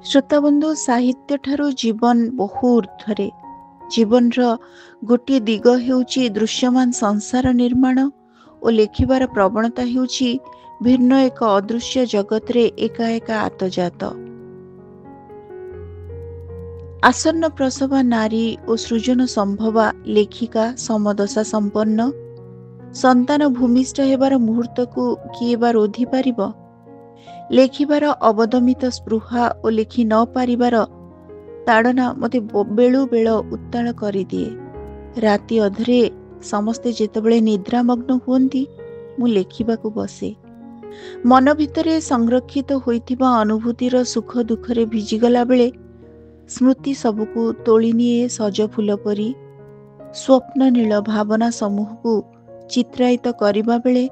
ଶ୍ରୋତାବନ୍ଧୁ, ସାହିତ୍ୟ ଠାରୁ ଜୀବନ ବହୁ ଊର୍ଦ୍ଧ୍ୱରେ। ଜୀବନର ଗୋଟିଏ ଦିଗ ହେଉଛି ଦୃଶ୍ୟମାନ ସଂସାର ନିର୍ମାଣ ଓ ଲେଖିବାର ପ୍ରବଣତା ହେଉଛି ଭିନ୍ନ ଏକ ଅଦୃଶ୍ୟ ଜଗତରେ ଏକା ଏକା ଆତଜାତ। ଆସନ୍ନ ପ୍ରସବା ନାରୀ ଓ ସୃଜନ ସମ୍ଭବା ଲେଖିକା ସମଦଶା ସମ୍ପନ୍ନ। ସନ୍ତାନ ଭୂମିଷ୍ଠ ହେବାର ମୁହୂର୍ତ୍ତକୁ କିଏ ବା ରୋଧି ପାରିବ? ଲେଖିବାର ଅବଦମିତ ସ୍ପୃହା ଓ ଲେଖି ନ ପାରିବାର ତାଡ଼ନା ମୋତେ ବେଳୁ ବେଳ ଉତ୍ତାଳ କରିଦିଏ। ରାତି ଅଧରେ ସମସ୍ତେ ଯେତେବେଳେ ନିଦ୍ରାମଗ୍ନ ହୁଅନ୍ତି, ମୁଁ ଲେଖିବାକୁ ବସେ। ମନ ଭିତରେ ସଂରକ୍ଷିତ ହୋଇଥିବା ଅନୁଭୂତିର ସୁଖ ଦୁଃଖରେ ଭିଜିଗଲା ବେଳେ ସ୍ମୃତି ସବୁକୁ ତୋଳି ନିଏ ସଜ ଫୁଲ ପରି। ସ୍ୱପ୍ନ ନୀଳ ଭାବନା ସମୂହକୁ ଚିତ୍ରାୟିତ କରିବା ବେଳେ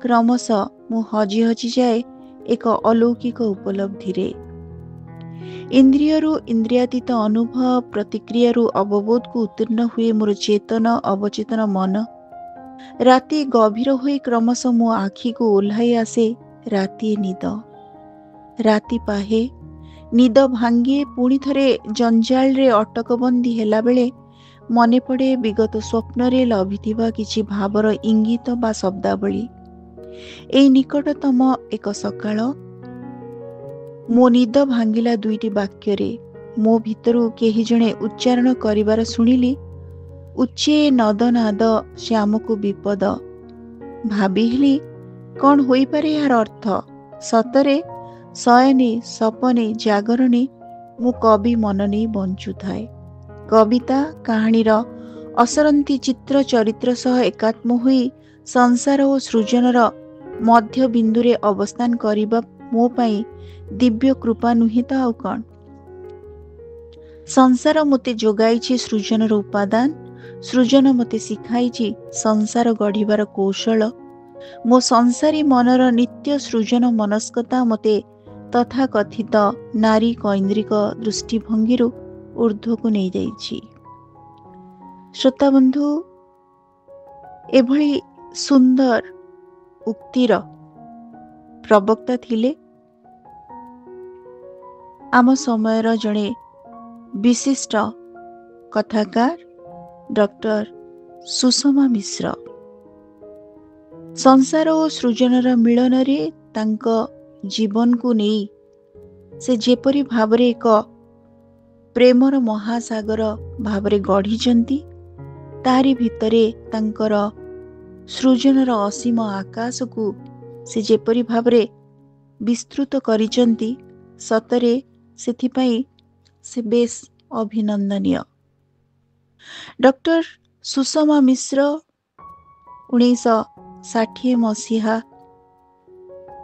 କ୍ରମଶଃ ମୁଁ ହଜି ହଜିଯାଏ ଏକ ଅଲୌକିକ ଉପଲବ୍ଧିରେ। ଇନ୍ଦ୍ରିୟରୁ ଇନ୍ଦ୍ରିୟାତୀତ ଅନୁଭବ ପ୍ରତିକ୍ରିୟାରୁ ଅବବୋଧକୁ ଉତ୍ତୀର୍ଣ୍ଣ ହୁଏ ମୋର ଚେତନ ଅବଚେତନ ମନ। ରାତି ଗଭୀର ହୋଇ କ୍ରମଶଃ ମୋ ଆଖିକୁ ଓହ୍ଲାଇ ଆସେ ରାତିଏ ନିଦ। ରାତି ପାହେ, ନିଦ ଭାଙ୍ଗେ, ପୁଣି ଥରେ ଜଞ୍ଜାଳରେ ଅଟକବନ୍ଦୀ ହେଲାବେଳେ ମନେ ପଡ଼େ ବିଗତ ସ୍ୱପ୍ନରେ ଲଭିଥିବା କିଛି ଭାବର ଇଙ୍ଗିତ ବା ଶବ୍ଦାବଳୀ। ଏଇ ନିକଟତମ ଏକ ସକାଳ ମୋ ନିଦ ଭାଙ୍ଗିଲା ଦୁଇଟି ବାକ୍ୟରେ। ମୋ ଭିତରୁ କେହି ଜଣେ ଉଚ୍ଚାରଣ କରିବାର ଶୁଣିଲି, ଉଚ୍ଚେ ନଦନାଦ ଶ୍ୟାମକୁ ବିପଦ। ଭାବିଲି, କ'ଣ ହୋଇପାରେ ଏହାର ଅର୍ଥ? ସତରେ ଶୟନେ ସପନେ ଜାଗରଣେ ମୁଁ କବି ମନ ନେଇ ବଞ୍ଚୁଥାଏ। କବିତା କାହାଣୀର ଅସରନ୍ତି ଚିତ୍ର ଚରିତ୍ର ସହ ଏକାତ୍ମ ହୋଇ ସଂସାର ଓ ସୃଜନର ମଧ୍ୟବିନ୍ଦୁରେ ଅବସ୍ଥାନ କରିବା ମୋ ପାଇଁ ଦିବ୍ୟ କୃପା ନୁହେଁ ତ ଆଉ କ'ଣ? ସଂସାର ମୋତେ ଯୋଗାଇଛି ସୃଜନର ଉପାଦାନ, ସୃଜନ ମୋତେ ଶିଖାଇଛି ସଂସାର ଗଢ଼ିବାର କୌଶଳ। ମୋ ସଂସାରୀ ମନର ନିତ୍ୟ ସୃଜନ ମନସ୍କତା ମୋତେ ତଥାକଥିତ ନାରୀ କୈନ୍ଦ୍ରିକ ଦୃଷ୍ଟିଭଙ୍ଗୀରୁ ଊର୍ଦ୍ଧ୍ୱକୁ ନେଇଯାଇଛି। ଶ୍ରୋତାବନ୍ଧୁ, ଏଭଳି ସୁନ୍ଦର ଉକ୍ତିର ପ୍ରବକ୍ତା ଥିଲେ ଆମ ସମୟର ଜଣେ ବିଶିଷ୍ଟ କଥାକାର ଡକ୍ଟର ସୁଷମା ମିଶ୍ର। ସଂସାର ଓ ସୃଜନର ମିଳନରେ ତାଙ୍କ ଜୀବନକୁ ନେଇ ସେ ଯେପରି ଭାବରେ ଏକ ପ୍ରେମର ମହାସାଗର ଭାବରେ ଗଢ଼ିଛନ୍ତି, ତାରି ଭିତରେ ତାଙ୍କର ସୃଜନର ଅସୀମ ଆକାଶକୁ ସେ ଯେପରି ଭାବରେ ବିସ୍ତୃତ କରିଛନ୍ତି, ସତରେ ସେଥିପାଇଁ ସେ ବେଶ ଅଭିନନ୍ଦନୀୟ। ଡକ୍ଟର ସୁଷମା ମିଶ୍ର 1960 ମସିହା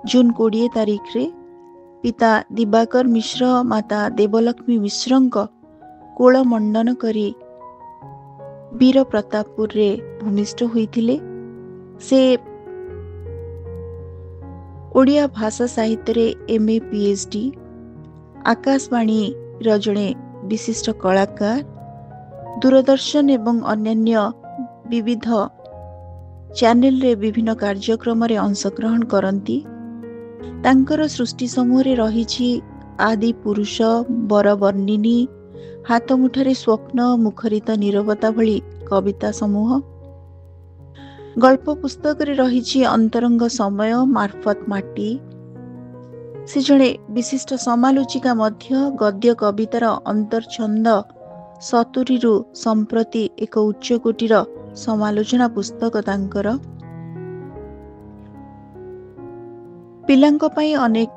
ଜୁନ 20 ତାରିଖରେ ପିତା ଦିବାକର ମିଶ୍ର ମାତା ଦେବଲକ୍ଷ୍ମୀ ମିଶ୍ରଙ୍କ କୋଳ ମଣ୍ଡନ କରି ବୀର ପ୍ରତାପପୁରରେ ଭୂମିଷ୍ଠ ହୋଇଥିଲେ। ସେ ଓଡ଼ିଆ ଭାଷା ସାହିତ୍ୟରେ MA PhD, ଆକାଶବାଣୀର ଜଣେ ବିଶିଷ୍ଟ କଳାକାର, ଦୂରଦର୍ଶନ ଏବଂ ଅନ୍ୟାନ୍ୟ ବିବିଧ ଚ୍ୟାନେଲରେ ବିଭିନ୍ନ କାର୍ଯ୍ୟକ୍ରମରେ ଅଂଶଗ୍ରହଣ କରନ୍ତି। ତାଙ୍କର ସୃଷ୍ଟି ସମୂହରେ ରହିଛି ଆଦି ପୁରୁଷ, ବରବର୍ଣ୍ଣିନୀ, ହାତମୁଠାରେ ସ୍ୱପ୍ନ, ମୁଖରିତ ନୀରବତା ଭଳି କବିତା ସମୂହ। ଗଳ୍ପ ପୁସ୍ତକରେ ରହିଛି ଅନ୍ତରଙ୍ଗ ସମୟ, ମାର୍ଫତ ମାଟି। ସେ ଜଣେ ବିଶିଷ୍ଟ ସମାଲୋଚିକା ମଧ୍ୟ। ଗଦ୍ୟ କବିତାର ଅନ୍ତର୍ଛନ୍ଦ 70ରୁ ସମ୍ପ୍ରତି ଏକ ଉଚ୍ଚକୋଟୀର ସମାଲୋଚନା ପୁସ୍ତକ ତାଙ୍କର। ପିଲାଙ୍କ ପାଇଁ ଅନେକ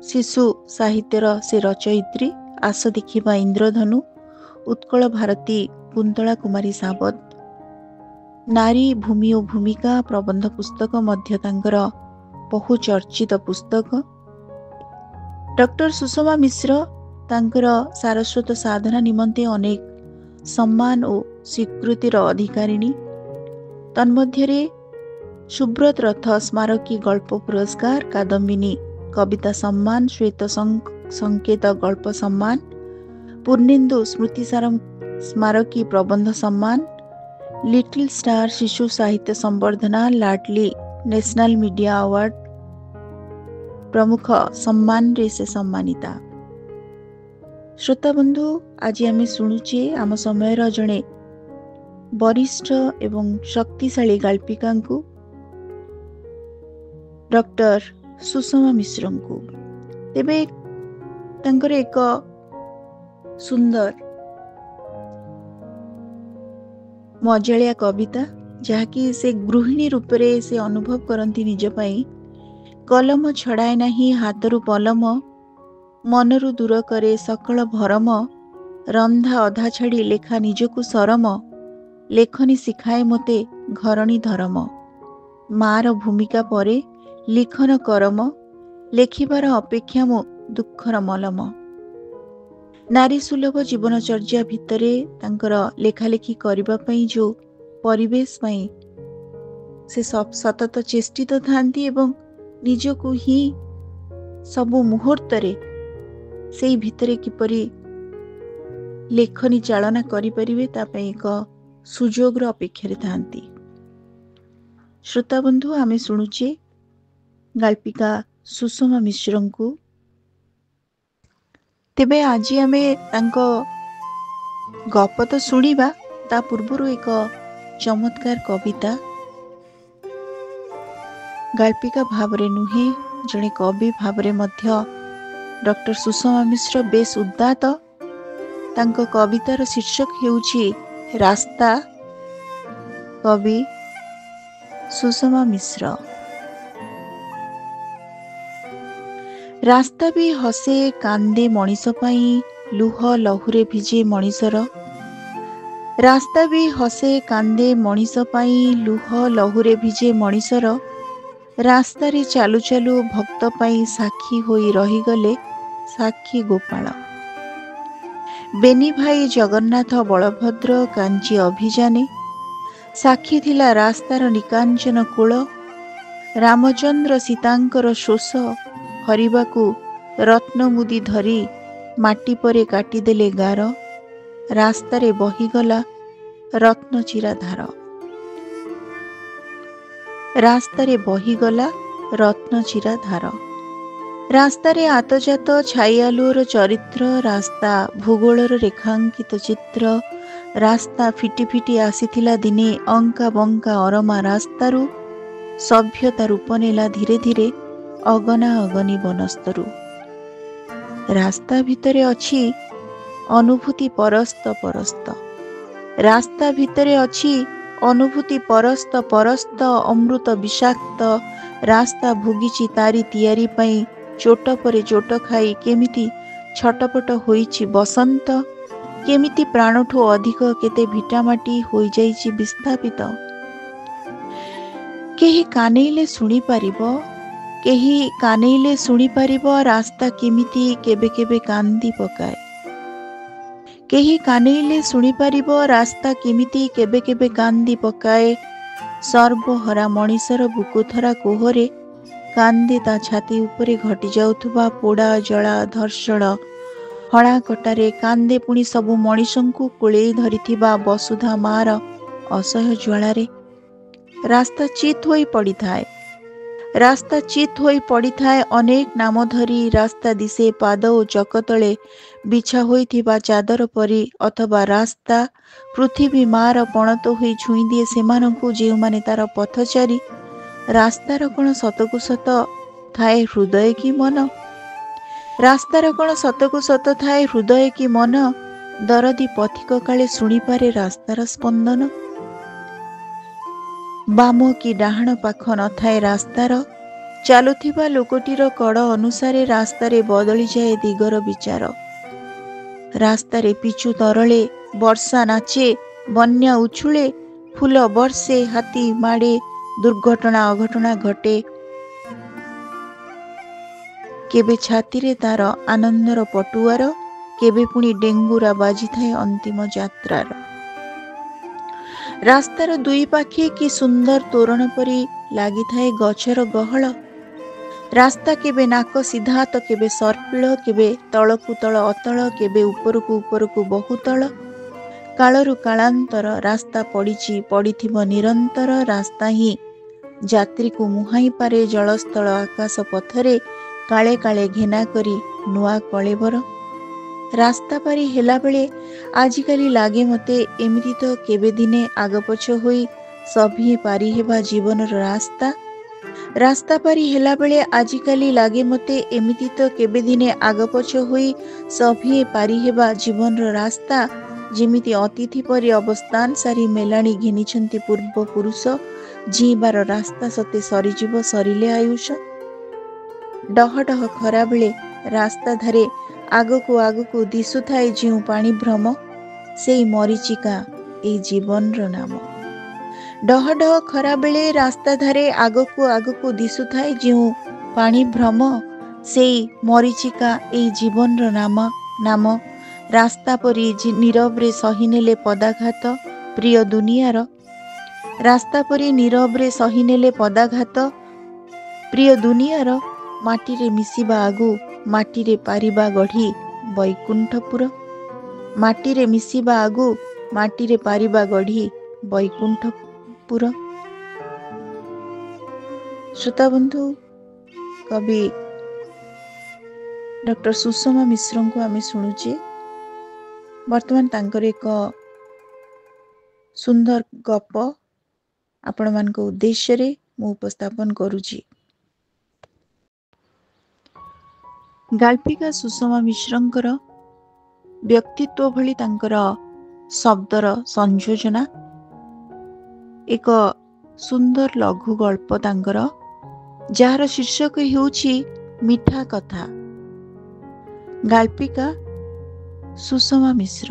ଶିଶୁ ସାହିତ୍ୟର ସେ ରଚୟିତ୍ରୀ। ଆସ ଦେଖିବା ଇନ୍ଦ୍ରଧନୁ, ଉତ୍କଳ ଭାରତୀ କୁନ୍ତଳା କୁମାରୀ ସାବତ, ନାରୀ ଭୂମି ଓ ଭୂମିକା ପ୍ରବନ୍ଧ ପୁସ୍ତକ ମଧ୍ୟ ତାଙ୍କର ବହୁ ଚର୍ଚ୍ଚିତ ପୁସ୍ତକ। ଡକ୍ଟର ସୁଷମା ମିଶ୍ର ତାଙ୍କର ସାରସ୍ୱତ ସାଧନା ନିମନ୍ତେ ଅନେକ ସମ୍ମାନ ଓ ସ୍ୱୀକୃତିର ଅଧିକାରିଣୀ। ତନ୍ମଧ୍ୟରେ ସୁବ୍ରତ ରଥ ସ୍ମାରକୀ ଗଳ୍ପ ପୁରସ୍କାର, କାଦମ୍ବିନୀ କବିତା ସମ୍ମାନ, ଶ୍ୱେତ ସଂକେତ ଗଳ୍ପ ସମ୍ମାନ, ପୂର୍ଣ୍ଣେନ୍ଦୁ ସ୍ମୃତିସାରମ ସ୍ମାରକୀ ପ୍ରବନ୍ଧ ସମ୍ମାନ, ଲିଟିଲ ଷ୍ଟାର ଶିଶୁ ସାହିତ୍ୟ ସମ୍ବର୍ଦ୍ଧନା, ଲାଡଲି ନ୍ୟାସନାଲ ମିଡିଆ ଆୱାର୍ଡ ପ୍ରମୁଖ ସମ୍ମାନରେ ସେ ସମ୍ମାନିତା। श्रोता बंधु, आज आम शुणुचे आम समय जड़े वरिष्ठ एवं शक्तिशाली गाल्पिका डॉक्टर सुषमा मिश्र को। तेबे तांकर एक सुंदर मजालिया कविता जहाँकि से गृहिणी रूप से अनुभव करती निज पाई। कलम छड़ाए नहीं हाथरू पलम, मनरू दूर करे सकल भरम, रंधा अधा छाड़ी लेखा निजकु सरम, लेखनी शिखाए मते घरणी धरम, मार भूमिका परे लिखन करम, लेखिबार अपेक्षा मो दुखर मलम। नारी सुलभ जीवनचर्या भितरे तांकर लेखालेखी करिबा पई जो परिवेश पई से सतत चेष्टित थांती एवं निजकु ही सबु मुहूर्त से भितरे किपरि लेखनी चालना करि परिबे ता पई एक सुजोग अपेक्षा थांती। श्रोता बंधु, आमे शुणुचे गाल्पिका सुषमा मिश्र को। तेबे आज आमे तांको गप तो शुणिबा, ता पूर्वरु एक चमत्कार कविता। गाल्पिका भावरे नुहे, जड़े कवि भावरे मध्य डॉक्टर सुषमा मिश्र बेस उद्दात। तांको कवितार शीर्षक हेउछि रास्ता। कवि सुषमा मिश्र। रास्ता भी हसे कांदे मनीष पाई, लुह लहुरे भिजे मनीषर। रास्ता भी हसे कांदे मनीष पाई, लुह लहुरे भिजे मनीषर। रास्ता रे चालू चालू भक्त पाई साक्षी होई रहीगले साक्षी गोपाल। बेनी भाई जगन्नाथ बलभद्र कांची अभिजाने, साक्षी थिला रास्तार निकांचन कूल। रामचंद्र सीतांकर शोष हरिबाकू रत्नमुदी धरी, माटी परे काटिदेले गार। रास्तारे बहीगला रत्नचिरा धार। रास्तारे बहीगला रत्नचिरा धार। रास्तारे आतजात छाइआलुर चरित्र, रास्ता भूगोलर रेखांकित चित्र। रास्ता फिटी फिटी आसीथिला दिने अंका बंका अरमा रास्तारू, सभ्यता रूप नेला धीरे धीरे अगना अगनी बनस्तरू। रास्ता भितरे अछि अनुभूति परस्त परस्त। रास्ता भितरे अछि अनुभूति परस्त परस्त, अमृत विषाक्त। रास्ता भोगिछि तारी तियारी पई, चोट परे चोट खाई केमिति छटपट होइछि बसंत। केमिति प्राणठू अधिक केते भिटामाटी होई जाइछि विस्थापित। केही कानेइले सुनी पारिबो, केही कानेइले सुनी पारिबो, रास्ता केमिति केबे केबे कांदी पकाए। केही कानेइले सुनी पारिबो, रास्ता केमिति केबे केबे कांदी पकाए। सर्वहरा मनीषर बुकुथरा कोहरे कांदे ता छाती उपरे घटी जाउथुबा पोड़ा जला धर्षण हणा कटारे। कांदे पुणी सबु मनीषंकु कोळेई धरिथिबा वसुधा मार असह्य ज्वालारे। रास्ता चित होई पड़ी थाए। रास्ता चित होई पड़ी थाए अनेक नाम धरी। रास्ता दिसे पाद ओ चकतले बिछा होइथिबा चादर परी, अथवा रास्ता पृथ्वी मार पणत होई छुई दिए सेमानंकु जेउमाने तार पथचारी। रास्तार कोण सतकु सत थाए हृदय की मन। रास्तार कोण सतकु सत थाए हृदय की मन। दरदी पथिक काले शुणी पारे रास्तार स्पंदन। बाम की डाहाण पाख न थाए रास्तार, चालुथिबा लोकटीर कड़ अनुसारे रास्तारे बदली जाए दिगर विचार। रास्तारे पिचु तरले वर्षा नाचे, बन्या उछुळे, फूल बर्षे, हाथी माड़े, दुर्घटना अघटना घटे। केबे छातीरे तार आनंदर पटुआर, केबे पुणी डेंगुरा बाजी थाए अंतिम यात्रार। रास्तार दुई पाखे कि सुंदर तोरण परी लागी थाए गछर गहळ। रास्ता केबे नाक सीधा तो केबे सर्पिल, केबे तळकु तळ अतळ, केबे उपरकु उपरकु बहुतळ। कालरु कालांतर रास्ता पड़िछि पड़िथिब निरंतर। रास्ता ही यात्री को मुहाई पारे जलस्थल आकाश पथरे, काले काले घेना करी नुआ कलेबर। ରାସ୍ତା ପାରି ହେଲା ବେଳେ ଆଜିକାଲି ଲାଗେ ମତେ ଏମିତି ତ କେବେ ଦିନେ ଆଗପଛ ହୋଇ ସଭିଏ ପାରି ହେବା ଜୀବନର ରାସ୍ତା। ରାସ୍ତା ପାରି ହେଲା ବେଳେ ଆଜିକାଲି ଲାଗେ ମତେ ଏମିତି ତ କେବେ ଦିନେ ଆଗପଛ ହୋଇ ସଭିଏ ପାରି ହେବା ଜୀବନର ରାସ୍ତା। ଯେମିତି ଅତିଥି ପରି ଅବସ୍ଥାନ ସାରି ମେଲାଣି ଘେନିଛନ୍ତି ପୂର୍ବପୁରୁଷ, ଜୀଇବାର ରାସ୍ତା ସତେ ସରିଯିବ ସରିଲେ ଆୟୁଷ। ଡହ ଡହ ଖରାବେଳେ ରାସ୍ତା ଧାରେ ଆଗକୁ ଆଗକୁ ଦିଶୁଥାଏ ଯେଉଁ ପାଣି ଭ୍ରମ, ସେଇ ମରିଚିକା ଏଇ ଜୀବନର ନାମ। ଡହ ଡହ ଖରାବେଳେ ରାସ୍ତା ଧାରେ ଆଗକୁ ଆଗକୁ ଦିଶୁଥାଏ ଯେଉଁ ପାଣି ଭ୍ରମ, ସେଇ ମରିଚିକା ଏଇ ଜୀବନର ନାମ। ରାସ୍ତା ପରି ନୀରବରେ ସହିନେଲେ ପଦାଘାତ ପ୍ରିୟ ଦୁନିଆର, ରାସ୍ତା ପରି ନୀରବରେ ସହିନେଲେ ପଦାଘାତ ପ୍ରିୟ ଦୁନିଆର। ମାଟିରେ ମିଶିବା ଆଗୁ ମାଟିରେ ପାରିବା ଗଢ଼ି ବୈକୁଣ୍ଠପୁର, ମାଟିରେ ମିଶିବା ଆଗୁ ମାଟିରେ ପାରିବା ଗଢ଼ି ବୈକୁଣ୍ଠପୁର। ଶ୍ରୋତାବନ୍ଧୁ, କବି ଡକ୍ଟର ସୁଷମା ମିଶ୍ରଙ୍କୁ ଆମେ ଶୁଣୁଛେ। ବର୍ତ୍ତମାନ ତାଙ୍କର ଏକ ସୁନ୍ଦର ଗପ ଆପଣମାନଙ୍କ ଉଦ୍ଦେଶ୍ୟରେ ମୁଁ ଉପସ୍ଥାପନ କରୁଛି। ଗାଳ୍ପିକା ସୁଷମା ମିଶ୍ରଙ୍କର ବ୍ୟକ୍ତିତ୍ୱ ଭଳି ତାଙ୍କର ଶବ୍ଦର ସଂଯୋଜନା, ଏକ ସୁନ୍ଦର ଲଘୁ ଗଳ୍ପ ତାଙ୍କର, ଯାହାର ଶୀର୍ଷକ ହେଉଛି ମିଠା କଥା। ଗାଳ୍ପିକା ସୁଷମା ମିଶ୍ର।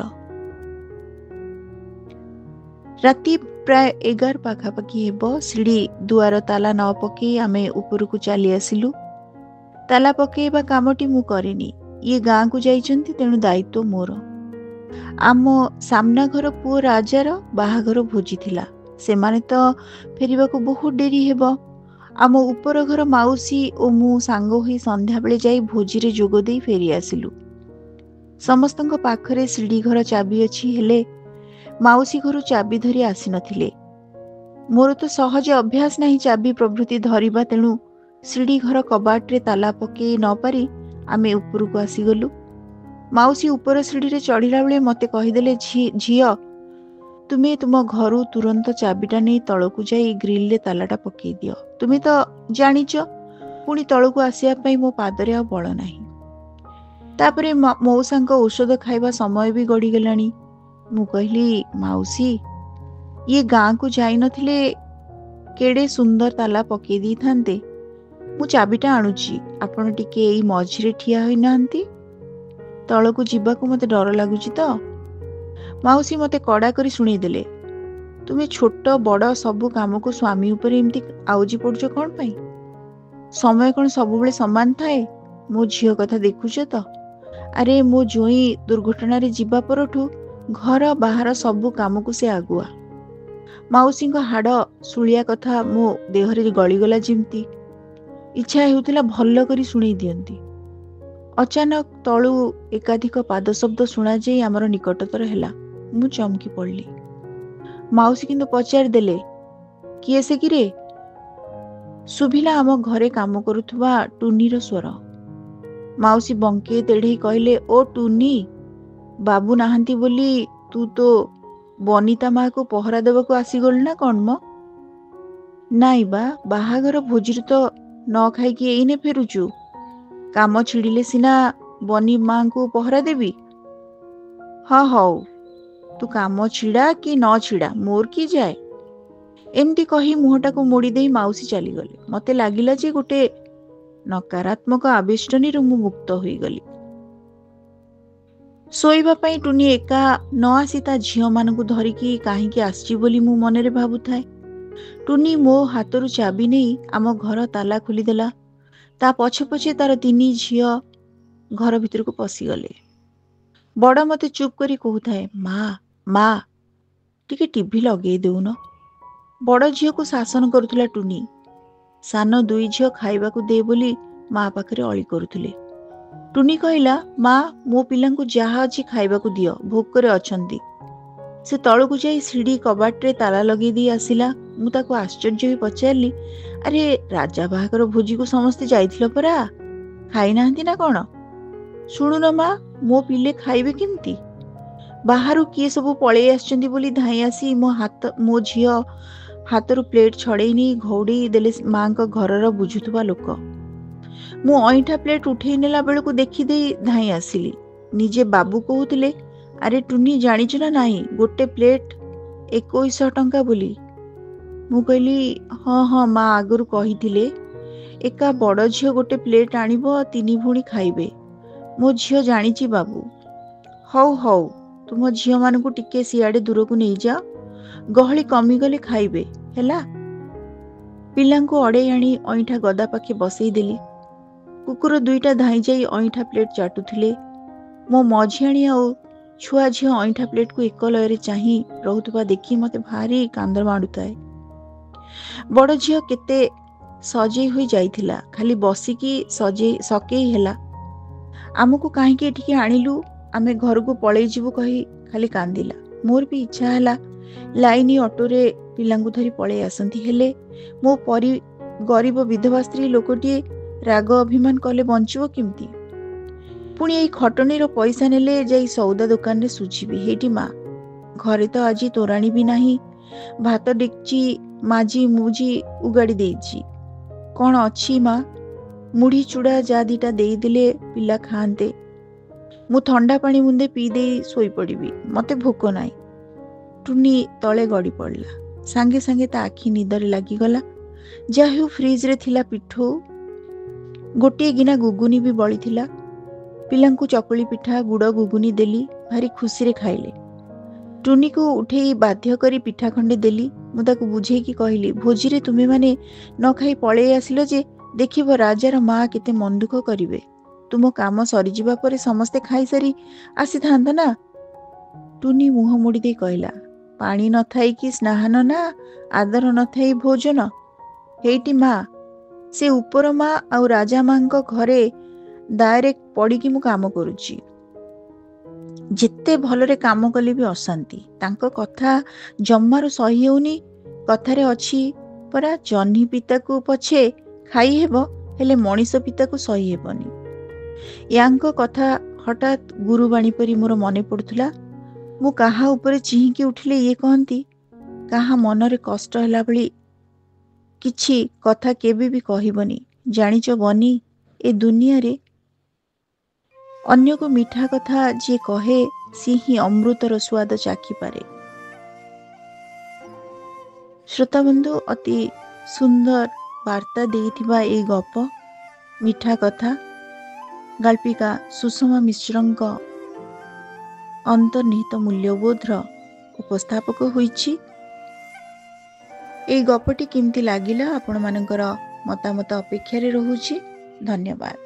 ରାତି ପ୍ରାୟ 11 ପାଖାପାଖି ହେବ। ସିଡ଼ି ଦୁଆର ତାଲା ନ ପକେଇ ଆମେ ଉପରକୁ ଚାଲି ଆସିଲୁ। ତାଲା ପକେଇବା କାମଟି ମୁଁ କରିନି, ଇଏ ଗାଁକୁ ଯାଇଛନ୍ତି, ତେଣୁ ଦାୟିତ୍ୱ ମୋର। ଆମ ସାମ୍ନା ଘର ପୁଅ ରାଜାର ବାହାଘର ଭୋଜି ଥିଲା, ସେମାନେ ତ ଫେରିବାକୁ ବହୁତ ଡେରି ହେବ। ଆମ ଉପର ଘର ମାଉସୀ ଓ ମୁଁ ସାଙ୍ଗ ହୋଇ ସନ୍ଧ୍ୟାବେଳେ ଯାଇ ଭୋଜିରେ ଯୋଗ ଦେଇ ଫେରି ଆସିଲୁ। ସମସ୍ତଙ୍କ ପାଖରେ ସିଡ଼ି ଘର ଚାବି ଅଛି, ହେଲେ ମାଉସୀ ଘରୁ ଚାବି ଧରି ଆସିନଥିଲେ। ମୋର ତ ସହଜେ ଅଭ୍ୟାସ ନାହିଁ ଚାବି ପ୍ରଭୃତି ଧରିବା, ତେଣୁ ସିଡ଼ି ଘର କବାଟରେ ତାଲା ପକେଇ ନ ପାରି ଆମେ ଉପରକୁ ଆସିଗଲୁ। ମାଉସୀ ଉପର ସିଡ଼ିରେ ଚଢ଼ିଲା ବେଳେ ମୋତେ କହିଦେଲେ, ଝିଅ, ତୁମେ ତୁମ ଘରୁ ତୁରନ୍ତ ଚାବିଟା ନେଇ ତଳକୁ ଯାଇ ଗ୍ରିଲରେ ତାଲାଟା ପକେଇ ଦିଅ। ତୁମେ ତ ଜାଣିଛ ପୁଣି ତଳକୁ ଆସିବା ପାଇଁ ମୋ ପାଦରେ ଆଉ ବଳ ନାହିଁ। ତାପରେ ମଉସାଙ୍କ ଔଷଧ ଖାଇବା ସମୟ ବି ଗଡ଼ିଗଲାଣି। ମୁଁ କହିଲି, ମାଉସୀ, ଇଏ ଗାଁକୁ ଯାଇନଥିଲେ କେଡ଼େ ସୁନ୍ଦର ତାଲା ପକେଇ ଦେଇଥାନ୍ତେ। ମୁଁ ଚାବିଟା ଆଣୁଛି, ଆପଣ ଟିକେ ଏଇ ମଝିରେ ଠିଆ ହୋଇନାହାନ୍ତି? ତଳକୁ ଯିବାକୁ ମୋତେ ଡର ଲାଗୁଛି ତ। ମାଉସୀ ମୋତେ କଡ଼ା କରି ଶୁଣେଇଦେଲେ, ତୁମେ ଛୋଟ ବଡ଼ ସବୁ କାମକୁ ସ୍ୱାମୀ ଉପରେ ଏମିତି ଆଉଜି ପଡ଼ୁଛ କ'ଣ ପାଇଁ? ସମୟ କ'ଣ ସବୁବେଳେ ସମାନ ଥାଏ? ମୋ ଝିଅ କଥା ଦେଖୁଛ ତ? ଆରେ ମୋ ଜ୍ୱୋଇଁ ଦୁର୍ଘଟଣାରେ ଯିବା ପରଠୁ ଘର ବାହାର ସବୁ କାମକୁ ସେ ଆଗୁଆ। ମାଉସୀଙ୍କ ହାଡ଼ ଶୁଳିଆ କଥା ମୋ ଦେହରେ ଗଳିଗଲା ଯେମିତି। ଇଚ୍ଛା ହେଉଥିଲା ଭଲ କରି ଶୁଣେଇ ଦିଅନ୍ତି। ଅଚାନକ ତଳୁ ଏକାଧିକ ପାଦ ଶବ୍ଦ ଶୁଣାଯାଇ ଆମର ନିକଟତର ହେଲା। ମୁଁ ଚମକି ପଡ଼ିଲି। ମାଉସୀ କିନ୍ତୁ ପଚାରିଦେଲେ, କିଏ ସେ କିରେ? ଶୁଭିଲା ଆମ ଘରେ କାମ କରୁଥିବା ଟୁନିର ସ୍ୱର। ମାଉସୀ ବଙ୍କେଇ ତେଢ଼େଇ କହିଲେ, ଓ ଟୁନି, ବାବୁ ନାହାନ୍ତି ବୋଲି ତୁ ତୋ ବନିତା ମାକୁ ପହରା ଦେବାକୁ ଆସିଗଲୁ ନା କ'ଣ ମ? ନାଇଁ ବା, ବାହାଘର ଭୋଜିରୁ ତ ନ ଖାଇକି ଏଇନେ ଫେରୁଛୁ। କାମ ଛିଡ଼ିଲେ ସିନା ବନି ମାଙ୍କୁ ପହରା ଦେବି। ହଁ ହଉ, ତୁ କାମ ଛିଡ଼ା କି ନ ଛିଡ଼ା ମୋର କି ଯାଏ। ଏମିତି କହି ମୁହଁଟାକୁ ମୋଡ଼ି ଦେଇ ମାଉସୀ ଚାଲିଗଲେ। ମୋତେ ଲାଗିଲା ଯେ ଗୋଟେ ନକାରାତ୍ମକ ଆବେଷ୍ଟନୀରୁ ମୁଁ ମୁକ୍ତ ହୋଇଗଲି। ଶୋଇବା ପାଇଁ ଟୁନି ଏକା ନ ଆସି ତା ଝିଅମାନଙ୍କୁ ଧରିକି କାହିଁକି ଆସିଛି ବୋଲି ମୁଁ ମନରେ ଭାବୁଥାଏ। ଟୁନି ମୋ ହାତରୁ ଚାବି ନେଇ ଆମ ଘର ତାଲା ଖୋଲିଦେଲା। ତା ପଛେ ପଛେ ତାର 3 ଝିଅ ଘର ଭିତରକୁ ପଶିଗଲେ। ବଡ଼ ମୋତେ ଚୁପ୍ କରି କହୁଥାଏ, ମା, ଟିକେ ଟିଭି ଲଗେଇ ଦେଉନ। ବଡ଼ ଝିଅକୁ ଶାସନ କରୁଥିଲା ଟୁନି। ସାନ 2 ଝିଅ ଖାଇବାକୁ ଦେ ବୋଲି ମା ପାଖରେ ଅଳି କରୁଥିଲେ। ଟୁନି କହିଲା, ମା, ମୋ ପିଲାଙ୍କୁ ଯାହା ଅଛି ଖାଇବାକୁ ଦିଅ, ଭୋକରେ ଅଛନ୍ତି। ସେ ତଳକୁ ଯାଇ ସିଡ଼ି କବାଟରେ ତାଲା ଲଗେଇ ଦେଇ ଆସିଲା। ମୁଁ ତାକୁ ଆଶ୍ଚର୍ଯ୍ୟ ହୋଇ ପଚାରିଲି, ଆରେ ରାଜା ବାହାଘର ଭୋଜିକୁ ସମସ୍ତେ ଯାଇଥିଲ ପରା, ଖାଇନାହାନ୍ତି ନା କ'ଣ? ଶୁଣୁନ ମା, ମୋ ପିଲେ ଖାଇବେ କେମିତି? ବାହାରୁ କିଏ ସବୁ ପଳେଇ ଆସିଛନ୍ତି ବୋଲି ଧାଇଁ ଆସି ମୋ ଝିଅ ହାତରୁ ପ୍ଲେଟ୍ ଛଡ଼େଇ ନେଇ ଘଉଡ଼େଇ ଦେଲେ ମାଙ୍କ ଘରର ବୁଝୁଥିବା ଲୋକ। ମୁଁ ଅଇଁଠା ପ୍ଲେଟ୍ ଉଠେଇ ନେଲା ବେଳକୁ ଦେଖିଦେଇ ଧାଇଁ ଆସିଲି। ନିଜେ ବାବୁ କହୁଥିଲେ, ଆରେ ଟୁନି ଜାଣିଛୁ ନା ନାହିଁ, ଗୋଟେ ପ୍ଲେଟ୍ 2100 ଟଙ୍କା ବୋଲି। ମୁଁ କହିଲି, ହଁ ହଁ ମା ଆଗରୁ କହିଥିଲେ, ଏକା ବଡ଼ ଝିଅ ଗୋଟେ ପ୍ଲେଟ୍ ଆଣିବ, 3 ଭଉଣୀ ଖାଇବେ। ମୋ ଝିଅ ଜାଣିଛି ବାବୁ। ହଉ ହଉ, ତୁମ ଝିଅମାନଙ୍କୁ ଟିକେ ସିଆଡ଼େ ଦୂରକୁ ନେଇଯାଅ, ଗହଳି କମିଗଲେ ଖାଇବେ ହେଲା। ପିଲାଙ୍କୁ ଅଡ଼େଇ ଆଣି ଅଇଁଠା ଗଦା ପାଖେ ବସେଇ ଦେଲି। କୁକୁର 2ଟା ଧାଇଁ ଯାଇ ଅଇଁଠା ପ୍ଲେଟ୍ ଚାଟୁଥିଲେ। ମୋ ମଝିଆଣୀ ଆଉ ଛୁଆ ଝିଅ ଅଇଁଠା ପ୍ଲେଟ୍କୁ ଏକ ଲୟରେ ଚାହିଁ ରହୁଥିବା ଦେଖି ମୋତେ ଭାରି କାନ୍ଦ ମାଡ଼ୁଥାଏ। ବଡ଼ ଝିଅ କେତେ ସଜେଇ ହୋଇ ଯାଇଥିଲା, ଖାଲି ବସିକି ସକେଇ ହେଲା। ଆମକୁ କାହିଁକି ଏଠିକି ଆଣିଲୁ, ଆମେ ଘରକୁ ପଳେଇ ଯିବୁ କହି ଖାଲି କାନ୍ଦିଲା। ମୋର ବି ଇଚ୍ଛା ହେଲା ଲାଇନ ଅଟୋରେ ପିଲାଙ୍କୁ ଧରି ପଳେଇ ଆସନ୍ତି, ହେଲେ ମୋ ପରି ଗରିବ ବିଧବା ସ୍ତ୍ରୀ ଲୋକଟିଏ ରାଗ ଅଭିମାନ କଲେ ବଞ୍ଚିବ କେମିତି? ପୁଣି ଏଇ ଖଟଣୀର ପଇସା ନେଲେ ଯାଇ ସଉଦା ଦୋକାନରେ ସୁଝିବି। ହେଇଟି ମା, ଘରେ ତ ଆଜି ତୋରାଣୀ ବି ନାହିଁ। ଭାତ ଡେକ୍ଚି ମାଜି ମୁଜି ଉଗାଡ଼ି ଦେଇଛି। କ'ଣ ଅଛି ମା? ମୁଢ଼ି ଚୁଡ଼ା ଯା 2ଟା ଦେଇଦେଲେ ପିଲା ଖାଆନ୍ତେ। ମୁଁ ଥଣ୍ଡା ପାଣି ମୁନ୍ଦେ ପିଇ ଦେଇ ଶୋଇପଡ଼ିବି, ମୋତେ ଭୋକ ନାହିଁ। ଟୁନି ତଳେ ଗଡ଼ି ପଡ଼ିଲା। ସାଙ୍ଗେ ସାଙ୍ଗେ ତା ଆଖି ନିଦରେ ଲାଗିଗଲା। ଯାହା ହେଉ ଫ୍ରିଜରେ ଥିଲା ପିଠଉ, ଗୋଟିଏ ଗିନା ଗୁଗୁନି ବି ବଳିଥିଲା। ପିଲାଙ୍କୁ ଚକୁଳି ପିଠା ଗୁଡ଼ ଗୁଗୁନି ଦେଲି, ଭାରି ଖୁସିରେ ଖାଇଲେ। ଟୁନିକୁ ଉଠେଇ ବାଧ୍ୟ କରି ପିଠା ଖଣ୍ଡେ ଦେଲି। ମୁଁ ତାକୁ ବୁଝେଇକି କହିଲି, ଭୋଜିରେ ତୁମେମାନେ ନ ଖାଇ ପଳେଇ ଆସିଲ ଯେ, ଦେଖିବ ରାଜାର ମା କେତେ ମନ ଦୁଃଖ କରିବେ। ତୁମ କାମ ସରିଯିବା ପରେ ସମସ୍ତେ ଖାଇସାରି ଆସିଥାନ୍ତ ନା। ଟୁନି ମୁହଁ ମୋଡ଼ି ଦେଇ କହିଲା, ପାଣି ନଥାଇକି ସ୍ନାହାନ ନା, ଆଦର ନଥାଇ ଭୋଜନ। ହେଇଟି ମା, ସେ ଉପର ମା ଆଉ ରାଜା ମାଙ୍କ ଘରେ ଦାୟରେ ପଡ଼ିକି ମୁଁ କାମ କରୁଛି। ଯେତେ ଭଲରେ କାମ କଲେ ବି ଅଶାନ୍ତି। ତାଙ୍କ କଥା ଜମାରୁ ସହି ହେଉନି। କଥାରେ ଅଛି ପରା, ଜହ୍ନି ପିତାକୁ ପଛେ ଖାଇ ହେବ, ହେଲେ ମଣିଷ ପିତାକୁ ସହି ହେବନି। ୟାଙ୍କ କଥା ହଠାତ୍ ଗୁରୁବାଣୀ ପରି ମୋର ମନେ ପଡ଼ୁଥିଲା। ମୁଁ କାହା ଉପରେ ଚିହିଁକି ଉଠିଲେ ଇଏ କହନ୍ତି, କାହା ମନରେ କଷ୍ଟ ହେଲା ଭଳି କିଛି କଥା କେବେ ବି କହିବନି। ଜାଣିଛ ବନି, ଏ ଦୁନିଆରେ ଅନ୍ୟକୁ ମିଠା କଥା ଯିଏ କହେ, ସିଏ ହିଁ ଅମୃତର ସ୍ୱାଦ ଚାଖିପାରେ। ଶ୍ରୋତାବନ୍ଧୁ, ଅତି ସୁନ୍ଦର ବାର୍ତ୍ତା ଦେଇଥିବା ଏଇ ଗପ ମିଠା କଥା ଗାଳ୍ପିକା ସୁଷମା ମିଶ୍ରଙ୍କ ଅନ୍ତର୍ନିହିତ ମୂଲ୍ୟବୋଧର ଉପସ୍ଥାପକ ହୋଇଛି। ଏଇ ଗପଟି କେମିତି ଲାଗିଲା, ଆପଣମାନଙ୍କର ମତାମତ ଅପେକ୍ଷାରେ ରହୁଛି। ଧନ୍ୟବାଦ।